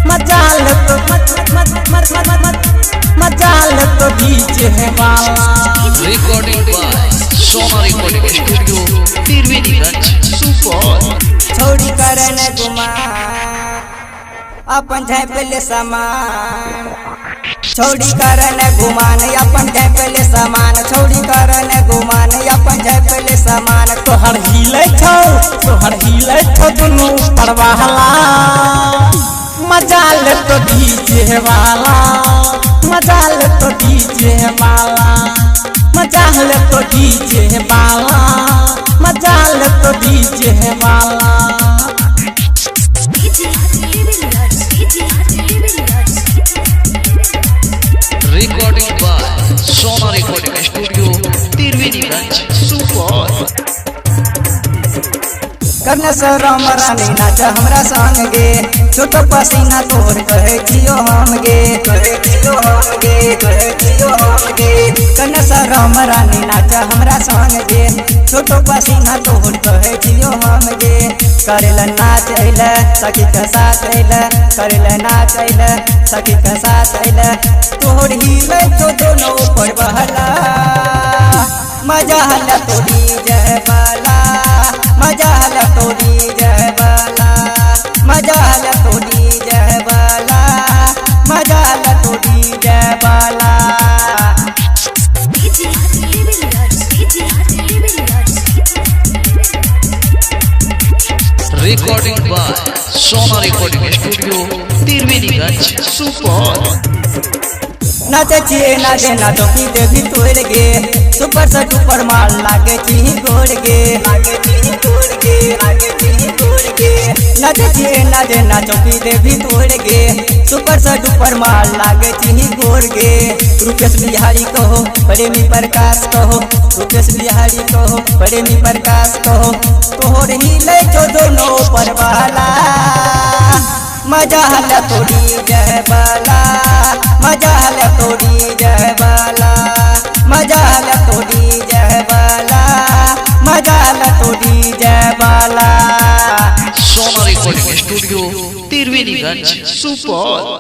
मजाल तो डीजे वाला। रिकॉर्डिंग बाय सोमा रिकॉर्डिंग स्टूडियो त्रिवेणीगंज सुपौल। छोड़ी करन गुमान अपन झैपले सामान, छोड़ी करन गुमान अपन झैपले सामान, छोड़ी करन गुमान अपन झैपले सामान। तोहर हिले छौ दुनू परवाहला, मजाल तो डीजे वाला, मजाल तो डीजे वाला, मजाल तो डीजे वाला, मजाल तो डीजे वाला। रिकॉर्डिंग बाय सोमा रिकॉर्डिंग स्टूडियो त्रिवेणीगंज सुपौल। करने से राम रानी नाच हमरा संग गे, छोटो पसीना तोर कहे जियो हम गे, कहे जियो हम गे, कहे जियो हम गे। करने से राम रानी नाच हमरा संग गे, छोटो पसीना तोर कहे जियो हम गे। करेला नाच अइले सखी के साथ अइले, करेला नाच अइले सखी के साथ अइले। तोहर हिले तो दोनों ऊपर बहला, मजा हल्ला तोड़ी जय बाला, मजा हल्ला तोड़ी जय बाला, मजा हल्ला तोड़ी जय बाला, मजा हल्ला तोड़ी जय बाला। रिकॉर्डिंग बाय सोमा रिकॉर्डिंग स्टूडियो त्रिवेणीगंज सुपौल। नाचे छिए नाचे नाचो की देवी तोड़ गे, सुपर से डुपर माल लागे छी गोड़ गे, लागे छी गोड़ गे, लागे छी गोड़ गे। नाचे छिए नाचे नाचो की देवी तोड़ गे, सुपर से डुपर माल लागे छी गोड़ गे। रूपेश बिहारी कहो प्रेमी प्रकाश कहो, रूपेश बिहारी कहो प्रेमी प्रकाश कहो। तोहर हिले जो दोनों पर वाला, मजा हल्ला तोड़ी जय बाला, मजा हल्ला तोड़ी जय बाला, मजा हल्ला तोड़ी जय बाला, मजा हल्ला तोड़ी जय बाला। सोमा रिकॉर्डिंग स्टूडियो त्रिवेणीगंज सुपौल।